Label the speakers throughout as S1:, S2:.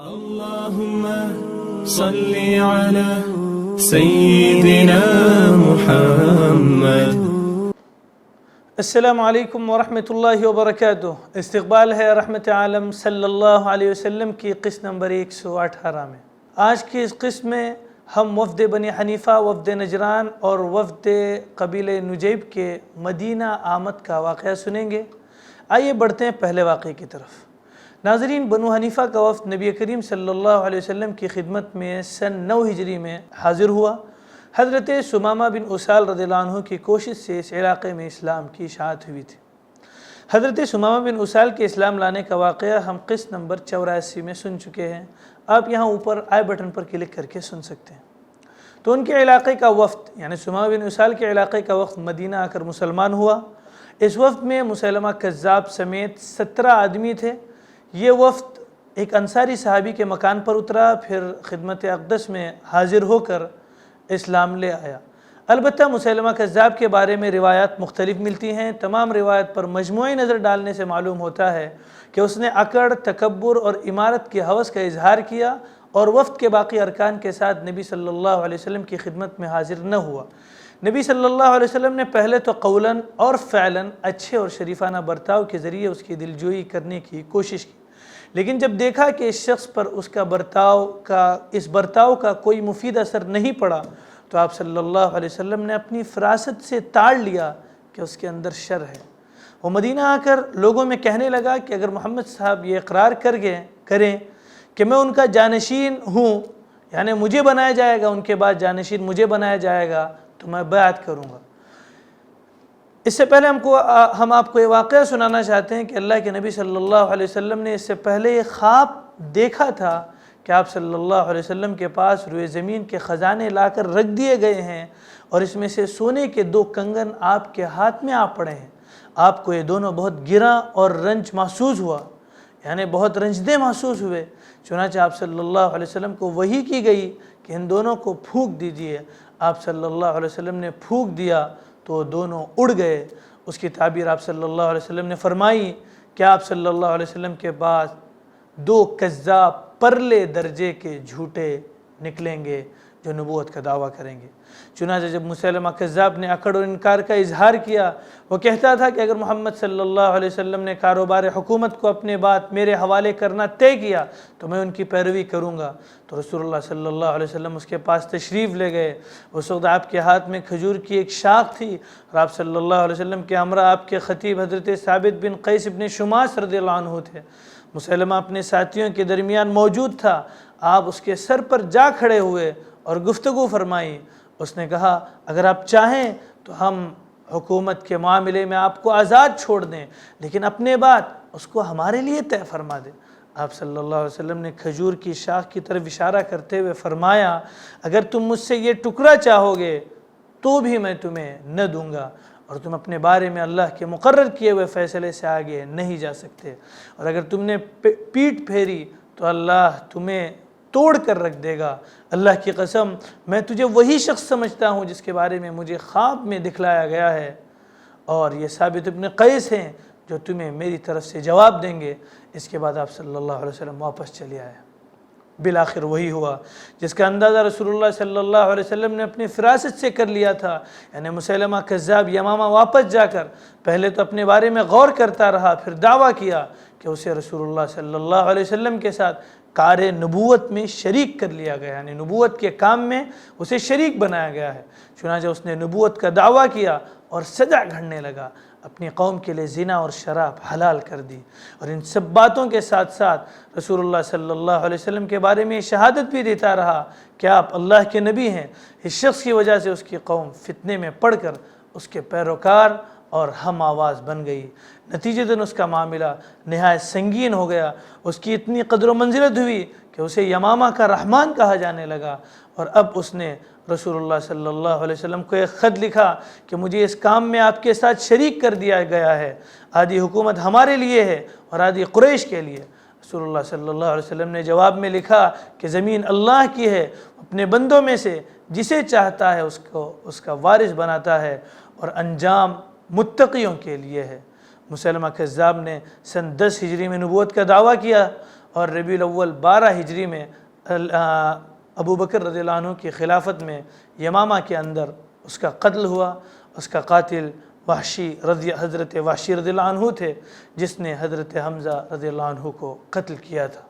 S1: اللهم صل على سيدنا محمد۔
S2: السلام علیکم ورحمۃ اللہ وبرکاتہ۔ استقبال ہے رحمت عالم صلی اللہ علیہ وسلم کی قسط نمبر 118 میں۔ آج کی اس قسط میں ہم وفد بنی حنیفہ، وفد نجران اور وفد قبیلہ نجیب کے مدینہ آمد کا واقعہ سنیں گے۔ آئیے بڑھتے ہیں پہلے واقعے کی طرف۔ ناظرین، بنو حنیفہ کا وفد نبی کریم صلی اللہ علیہ وسلم کی خدمت میں سن 9 ہجری میں حاضر ہوا۔ حضرت ثمامہ بن اسال رضی اللہ عنہ کی کوشش سے اس علاقے میں اسلام کی اشاعت ہوئی تھی۔ حضرت ثمامہ بن اسال کے اسلام لانے کا واقعہ ہم قسط نمبر 84 میں سن چکے ہیں۔ آپ یہاں اوپر آئی بٹن پر کلک کر کے سن سکتے ہیں۔ تو ان کے علاقے کا وفد یعنی ثمامہ بن اسال کے علاقے کا وفد مدینہ آ کر مسلمان ہوا۔ اس وفد میں مسیلمہ کذاب سمیت 17 آدمی تھے۔ یہ وفد ایک انصاری صحابی کے مکان پر اترا، پھر خدمت اقدس میں حاضر ہو کر اسلام لے آیا۔ البتہ مسیلمہ کذاب کے بارے میں روایات مختلف ملتی ہیں۔ تمام روایت پر مجموعی نظر ڈالنے سے معلوم ہوتا ہے کہ اس نے اکڑ، تکبر اور امارت کی ہوس کا اظہار کیا اور وفد کے باقی ارکان کے ساتھ نبی صلی اللہ علیہ وسلم کی خدمت میں حاضر نہ ہوا۔ نبی صلی اللہ علیہ وسلم نے پہلے تو قولاً اور فعلاً اچھے اور شریفانہ برتاؤ کے ذریعے اس کی دلجوئی کرنے کی کوشش کی، لیکن جب دیکھا کہ اس شخص پر اس برتاؤ کا کوئی مفید اثر نہیں پڑا تو آپ صلی اللہ علیہ وسلم نے اپنی فراست سے تاڑ لیا کہ اس کے اندر شر ہے۔ وہ مدینہ آ کر لوگوں میں کہنے لگا کہ اگر محمد صاحب یہ اقرار کریں کہ میں ان کا جانشین ہوں، یعنی مجھے بنایا جائے گا، ان کے بعد جانشین مجھے بنایا جائے گا، تو میں بیعت کروں گا۔ اس سے پہلے ہم آپ کو یہ واقعہ سنانا چاہتے ہیں کہ اللہ کے نبی صلی اللہ علیہ وسلم نے اس سے پہلے یہ خواب دیکھا تھا کہ آپ صلی اللہ علیہ وسلم کے پاس روئے زمین کے خزانے لا کر رکھ دیے گئے ہیں اور اس میں سے سونے کے 2 کنگن آپ کے ہاتھ میں آ پڑے ہیں۔ آپ کو یہ دونوں بہت گراں اور رنج محسوس ہوا، یعنی بہت رنجدے محسوس ہوئے۔ چنانچہ آپ صلی اللہ علیہ وسلم کو وحی کی گئی کہ ان دونوں کو پھونک دیجئے۔ آپ صلی اللہ علیہ وسلم نے پھونک دیا تو دونوں اڑ گئے۔ اس کی تعبیر آپ صلی اللہ علیہ وسلم نے فرمائی کہ آپ صلی اللہ علیہ وسلم کے پاس 2 کذاب پرلے درجے کے جھوٹے نکلیں گے جو نبوت کا دعویٰ کریں گے۔ چنانچہ جب مسیلمہ کذاب نے اکڑ اور انکار کا اظہار کیا، وہ کہتا تھا کہ اگر محمد صلی اللہ علیہ وسلم نے کاروبار حکومت کو اپنے بات میرے حوالے کرنا طے کیا تو میں ان کی پیروی کروں گا۔ تو رسول اللہ صلی اللہ علیہ وسلم اس کے پاس تشریف لے گئے۔ اس وقت آپ کے ہاتھ میں کھجور کی ایک شاخ تھی اور آپ صلی اللہ علیہ وسلم کے ہمراہ آپ کے خطیب حضرت ثابت بن قیس بن شماس رضی اللہ عنہ تھے۔ مسیلمہ اپنے ساتھیوں کے درمیان موجود تھا۔ آپ اس کے سر پر جا کھڑے ہوئے اور گفتگو فرمائی۔ اس نے کہا اگر آپ چاہیں تو ہم حکومت کے معاملے میں آپ کو آزاد چھوڑ دیں، لیکن اپنے بات اس کو ہمارے لیے طے فرما دیں۔ آپ صلی اللہ علیہ وسلم نے کھجور کی شاخ کی طرف اشارہ کرتے ہوئے فرمایا اگر تم مجھ سے یہ ٹکڑا چاہو گے تو بھی میں تمہیں نہ دوں گا، اور تم اپنے بارے میں اللہ کے مقرر کیے ہوئے فیصلے سے آگے نہیں جا سکتے، اور اگر تم نے پیٹھ پھیری تو اللہ تمہیں توڑ کر رکھ دے گا۔ اللہ کی قسم میں تجھے وہی شخص سمجھتا ہوں جس کے بارے میں مجھے خواب میں دکھلایا گیا ہے، اور یہ ثابت بن قیس ہیں جو تمہیں میری طرف سے جواب دیں گے۔ اس کے بعد آپ صلی اللہ علیہ وسلم واپس چلے آئے۔ بالآخر وہی ہوا جس کا اندازہ رسول اللہ صلی اللہ علیہ وسلم نے اپنی فراست سے کر لیا تھا، یعنی مسیلمہ کذاب یمامہ واپس جا کر پہلے تو اپنے بارے میں غور کرتا رہا، پھر دعویٰ کیا کہ اسے رسول اللہ صلی اللہ علیہ وسلم کے ساتھ کار نبوت میں شریک کر لیا گیا، یعنی نبوت کے کام میں اسے شریک بنایا گیا ہے۔ چنانچہ اس نے نبوت کا دعویٰ کیا اور سزا گھڑنے لگا، اپنی قوم کے لیے زنا اور شراب حلال کر دی، اور ان سب باتوں کے ساتھ ساتھ رسول اللہ صلی اللہ علیہ وسلم کے بارے میں شہادت بھی دیتا رہا کہ آپ اللہ کے نبی ہیں۔ اس شخص کی وجہ سے اس کی قوم فتنے میں پڑ کر اس کے پیروکار اور ہم آواز بن گئی۔ نتیجتاً اس کا معاملہ نہایت سنگین ہو گیا۔ اس کی اتنی قدر و منزلت ہوئی کہ اسے یمامہ کا رحمان کہا جانے لگا، اور اب اس نے رسول اللہ صلی اللہ علیہ وسلم کو ایک خط لکھا کہ مجھے اس کام میں آپ کے ساتھ شریک کر دیا گیا ہے، آدھی حکومت ہمارے لیے ہے اور آدھی قریش کے لیے۔ رسول اللہ صلی اللہ علیہ وسلم نے جواب میں لکھا کہ زمین اللہ کی ہے، اپنے بندوں میں سے جسے چاہتا ہے اس کا وارث بناتا ہے، اور انجام متقیوں کے لیے ہے۔ مسیلمہ کذاب نے سن 10 ہجری میں نبوت کا دعویٰ کیا اور ربیع الاول 12 ہجری میں ابو بکر رضی اللہ عنہ کی خلافت میں یمامہ کے اندر اس کا قتل ہوا۔ اس کا قاتل حضرت وحشی رضی اللہ عنہ تھے، جس نے حضرت حمزہ رضی اللہ عنہ کو قتل کیا تھا۔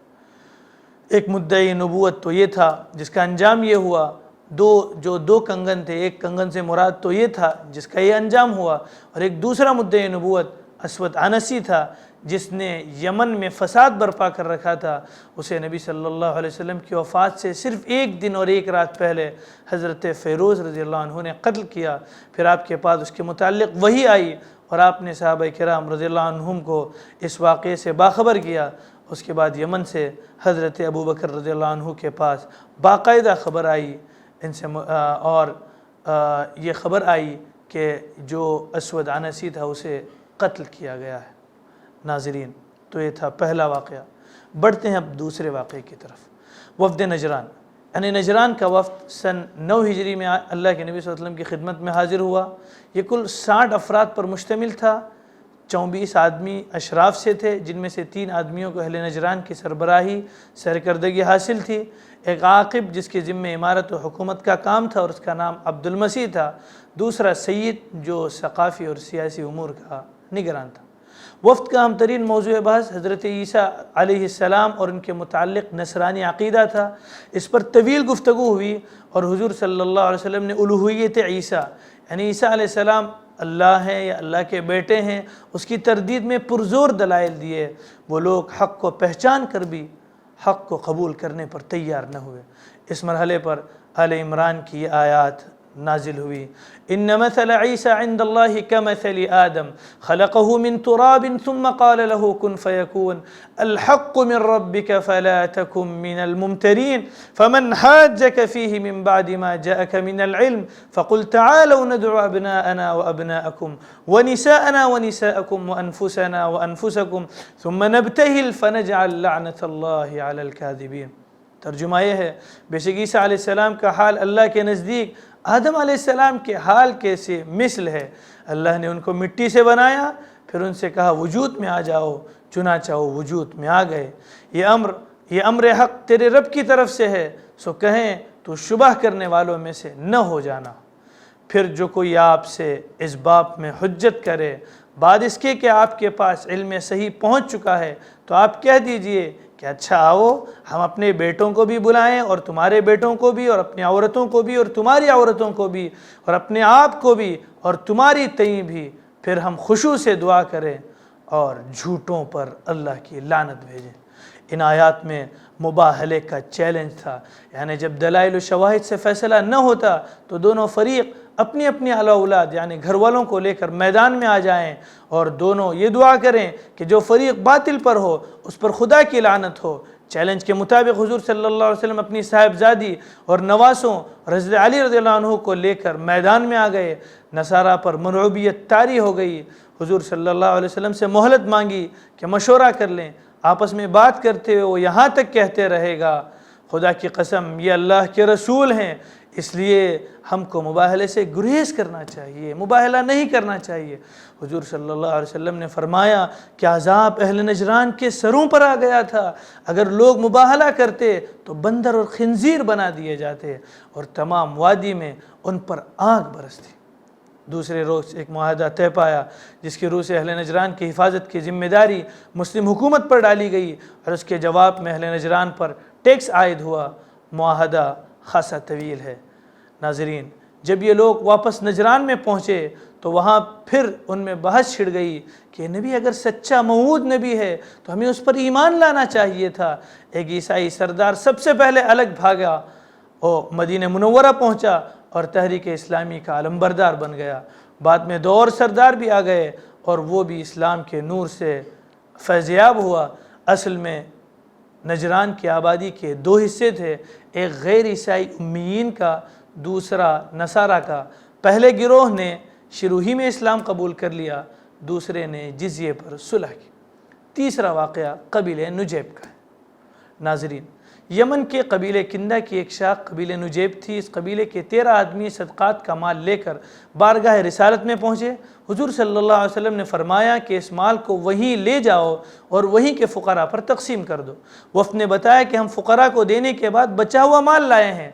S2: ایک مدعی نبوت تو یہ تھا جس کا انجام یہ ہوا، دو کنگن تھے، ایک کنگن سے مراد تو یہ تھا جس کا یہ انجام ہوا، اور ایک دوسرا مدعی نبوت اسود عنسی تھا جس نے یمن میں فساد برپا کر رکھا تھا۔ اسے نبی صلی اللہ علیہ وسلم کی وفات سے صرف ایک دن اور ایک رات پہلے حضرت فیروز رضی اللہ عنہ نے قتل کیا۔ پھر آپ کے پاس اس کے متعلق وحی آئی اور آپ نے صحابہ کرام رضی اللہ عنہم کو اس واقعے سے باخبر کیا۔ اس کے بعد یمن سے حضرت ابو بکر رضی اللہ عنہ کے پاس باقاعدہ خبر آئی اور یہ خبر آئی کہ جو اسود عنسی تھا اسے قتل کیا گیا ہے۔ ناظرین، تو یہ تھا پہلا واقعہ۔ بڑھتے ہیں اب دوسرے واقعے کی طرف۔ وفد نجران، یعنی نجران کا وفد سن 9 ہجری میں اللہ کے نبی صلی اللہ علیہ وسلم کی خدمت میں حاضر ہوا۔ یہ کل 60 افراد پر مشتمل تھا۔ 24 آدمی اشراف سے تھے، جن میں سے 3 آدمیوں کو اہل نجران کی سربراہی سرکردگی حاصل تھی۔ ایک عاقب جس کے ذمہ امارت و حکومت کا کام تھا اور اس کا نام عبد المسیح تھا۔ دوسرا سید جو ثقافی اور سیاسی امور کا نگران تھا۔ وفد کا اہم ترین موضوع بحث حضرت عیسیٰ علیہ السلام اور ان کے متعلق نصرانی عقیدہ تھا۔ اس پر طویل گفتگو ہوئی اور حضور صلی اللہ علیہ وسلم نے الوہیت عیسیٰ، یعنی عیسیٰ علیہ السلام اللہ ہیں یا اللہ کے بیٹے ہیں، اس کی تردید میں پرزور دلائل دیے۔ وہ لوگ حق کو پہچان کر بھی حق کو قبول کرنے پر تیار نہ ہوئے۔ اس مرحلے پر آل عمران کی یہ آیات نازل ہوئی۔ ان مثل عیسیٰ عند اللہ کمثل آدم خلقه من تراب ثم قال له كن فيكون الحق من ربك فلا تكن من الممترين فمن حاجك فيه من بعد ما جاءك من العلم فقل تعالوا ندعو أبناءنا وأبناءكم ونساءنا ونساءكم وأنفسنا وأنفسكم ثم نبتهل فنجعل لعنة الله على الكاذبين۔ ترجمہ یہ ہے، بے شک عیسیٰ علیہ السلام کا حال اللہ کے نزدیک آدم علیہ السلام کے حال کے سے مثل ہے۔ اللہ نے ان کو مٹی سے بنایا، پھر ان سے کہا وجود میں آ جاؤ، چنانچہ وہ وجود میں آ گئے۔ یہ امر حق تیرے رب کی طرف سے ہے، سو کہیں تو شبہ کرنے والوں میں سے نہ ہو جانا۔ پھر جو کوئی آپ سے اس باب میں حجت کرے بعد اس کے کہ آپ کے پاس علم صحیح پہنچ چکا ہے، تو آپ کہہ دیجئے کہ اچھا آؤ ہم اپنے بیٹوں کو بھی بلائیں اور تمہارے بیٹوں کو بھی، اور اپنی عورتوں کو بھی اور تمہاری عورتوں کو بھی، اور اپنے آپ کو بھی اور تمہاری تئیں بھی، پھر ہم خشوع سے دعا کریں اور جھوٹوں پر اللہ کی لعنت بھیجیں۔ ان آیات میں مباہلے کا چیلنج تھا، یعنی جب دلائل و شواہد سے فیصلہ نہ ہوتا تو دونوں فریق اپنی اپنی اولاد یعنی گھر والوں کو لے کر میدان میں آ جائیں اور دونوں یہ دعا کریں کہ جو فریق باطل پر ہو اس پر خدا کی لعنت ہو۔ چیلنج کے مطابق حضور صلی اللہ علیہ وسلم اپنی صاحبزادی اور نواسوں حضرت علی رضی اللہ عنہ کو لے کر میدان میں آ گئے۔ نصارہ پر مرعوبیت طاری ہو گئی۔ حضور صلی اللہ علیہ وسلم سے مہلت مانگی کہ مشورہ کر لیں۔ آپس میں بات کرتے ہوئے وہ یہاں تک کہتے رہے گا، خدا کی قسم یہ اللہ کے رسول ہیں، اس لیے ہم کو مباہلے سے گریز کرنا چاہیے، مباہلہ نہیں کرنا چاہیے۔ حضور صلی اللہ علیہ وسلم نے فرمایا کہ عذاب اہل نجران کے سروں پر آ گیا تھا، اگر لوگ مباہلہ کرتے تو بندر اور خنزیر بنا دیے جاتے اور تمام وادی میں ان پر آگ برستی۔ دوسرے روز ایک معاہدہ طے پایا جس کی روح سے اہل نجران کی حفاظت کی ذمہ داری مسلم حکومت پر ڈالی گئی اور اس کے جواب میں اہل نجران پر ٹیکس عائد ہوا۔ معاہدہ خاصا طویل ہے۔ ناظرین، جب یہ لوگ واپس نجران میں پہنچے تو وہاں پھر ان میں بحث چھڑ گئی کہ نبی اگر سچا موعود نبی ہے تو ہمیں اس پر ایمان لانا چاہیے تھا۔ ایک عیسائی سردار سب سے پہلے الگ بھاگا، وہ مدینہ منورہ پہنچا اور تحریک اسلامی کا علمبردار بن گیا۔ بعد میں 2 اور سردار بھی آ گئے اور وہ بھی اسلام کے نور سے فیضیاب ہوا۔ اصل میں نجران کی آبادی کے 2 حصے تھے، ایک غیر عیسائی امیین کا، دوسرا نصارہ کا۔ پہلے گروہ نے شروع ہی میں اسلام قبول کر لیا، دوسرے نے جزیے پر صلح کی۔ تیسرا واقعہ قبیلہ نجیب کا ہے۔ ناظرین، یمن کے قبیلے کندہ کی ایک شاخ قبیلے نجیب تھی۔ اس قبیلے کے 13 آدمی صدقات کا مال لے کر بارگاہ رسالت میں پہنچے۔ حضور صلی اللہ علیہ وسلم نے فرمایا کہ اس مال کو وہیں لے جاؤ اور وہیں کے فقراء پر تقسیم کر دو۔ وفد نے بتایا کہ ہم فقراء کو دینے کے بعد بچا ہوا مال لائے ہیں۔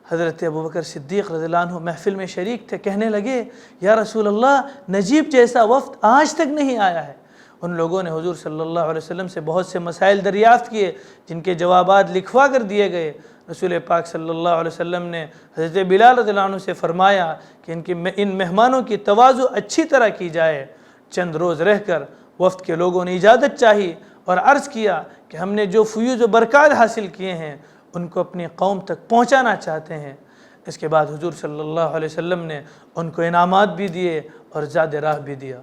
S2: حضرت ابوبکر صدیق رضی اللہ عنہ محفل میں شریک تھے، کہنے لگے یا رسول اللہ، نجیب جیسا وفد آج تک نہیں آیا ہے۔ ان لوگوں نے حضور صلی اللہ علیہ وسلم سے بہت سے مسائل دریافت کیے جن کے جوابات لکھوا کر دیے گئے۔ رسول پاک صلی اللہ علیہ وسلم نے حضرت بلال رضی اللہ عنہ سے فرمایا کہ ان مہمانوں کی تواضع اچھی طرح کی جائے۔ چند روز رہ کر وفد کے لوگوں نے اجازت چاہی اور عرض کیا کہ ہم نے جو فیوز و برکات حاصل کیے ہیں ان کو اپنی قوم تک پہنچانا چاہتے ہیں۔ اس کے بعد حضور صلی اللہ علیہ وسلم نے ان کو انعامات بھی دیے اور زاد راہ بھی دیا۔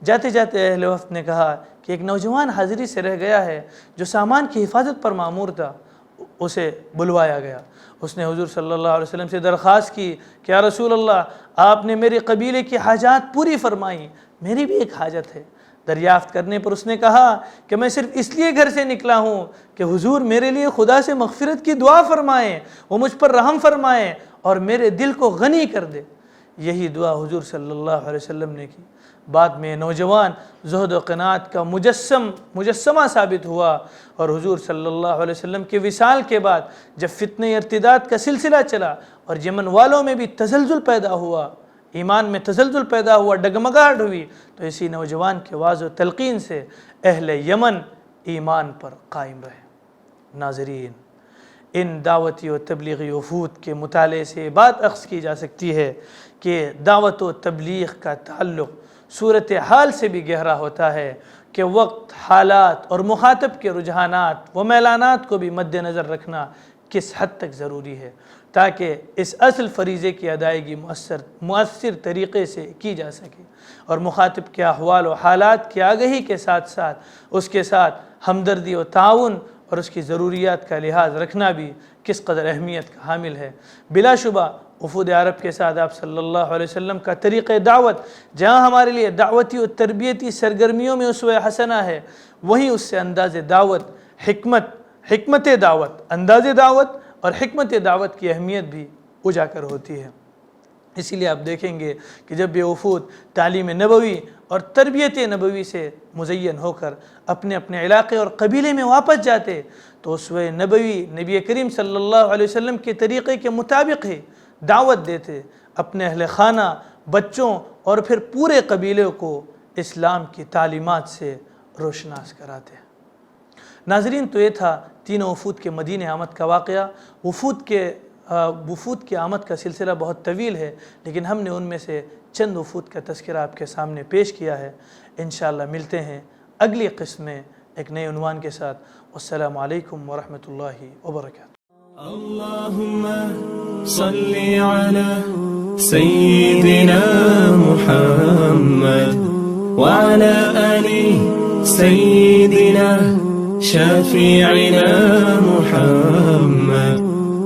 S2: جاتے جاتے اہل وفد نے کہا کہ ایک نوجوان حاضری سے رہ گیا ہے جو سامان کی حفاظت پر مامور تھا۔ اسے بلوایا گیا۔ اس نے حضور صلی اللہ علیہ وسلم سے درخواست کی کہ یا رسول اللہ، آپ نے میرے قبیلے کی حاجات پوری فرمائی، میری بھی ایک حاجت ہے۔ دریافت کرنے پر اس نے کہا کہ میں صرف اس لیے گھر سے نکلا ہوں کہ حضور میرے لیے خدا سے مغفرت کی دعا فرمائیں، وہ مجھ پر رحم فرمائیں اور میرے دل کو غنی کر دے۔ یہی دعا حضور صلی اللہ علیہ وسلم نے کی۔ بعد میں نوجوان زہد و قناعت کا مجسمہ ثابت ہوا، اور حضور صلی اللہ علیہ وسلم کے وصال کے بعد جب فتنہ ارتداد کا سلسلہ چلا اور یمن والوں میں بھی تزلزل پیدا ہوا، ایمان میں تزلزل پیدا ہوا، ڈگمگاہٹ ہوئی، تو اسی نوجوان کے واعظ و تلقین سے اہل یمن ایمان پر قائم رہے۔ ناظرین، ان دعوتی و تبلیغی وفود کے مطالعے سے بات اخذ کی جا سکتی ہے کہ دعوت و تبلیغ کا تعلق صورتحال سے بھی گہرا ہوتا ہے کہ وقت، حالات اور مخاطب کے رجحانات و میلانات کو بھی مد نظر رکھنا کس حد تک ضروری ہے تاکہ اس اصل فریضے کی ادائیگی مؤثر طریقے سے کی جا سکے، اور مخاطب کے احوال و حالات کی آگہی کے ساتھ ساتھ اس کے ساتھ ہمدردی و تعاون اور اس کی ضروریات کا لحاظ رکھنا بھی کس قدر اہمیت کا حامل ہے۔ بلا شبہ وفود عرب کے ساتھ آپ صلی اللہ علیہ وسلم کا طریقہ دعوت جہاں ہمارے لیے دعوتی و تربیتی سرگرمیوں میں اسوہ حسنہ ہے، وہیں اس سے انداز دعوت، حکمت دعوت، انداز دعوت اور حکمت دعوت کی اہمیت بھی اجاگر ہوتی ہے۔ اسی لیے آپ دیکھیں گے کہ جب یہ وفود تعلیم نبوی اور تربیت نبوی سے مزین ہو کر اپنے اپنے علاقے اور قبیلے میں واپس جاتے تو اسوہ نبوی نبی کریم صلی اللہ علیہ وسلم کے طریقے کے مطابق ہی دعوت دیتے، اپنے اہل خانہ، بچوں اور پھر پورے قبیلے کو اسلام کی تعلیمات سے روشناس کراتے۔ ناظرین، تو یہ تھا تینوں وفود کے مدینہ آمد کا واقعہ۔ وفود کی آمد کا سلسلہ بہت طویل ہے، لیکن ہم نے ان میں سے چند وفود کا تذکرہ آپ کے سامنے پیش کیا ہے۔ انشاءاللہ ملتے ہیں اگلی قسم میں ایک نئے عنوان کے ساتھ۔ والسلام علیکم ورحمۃ اللہ وبرکاتہ۔
S1: اللهم صل على سيدنا محمد وعلى آل سيدنا شفيعنا محمد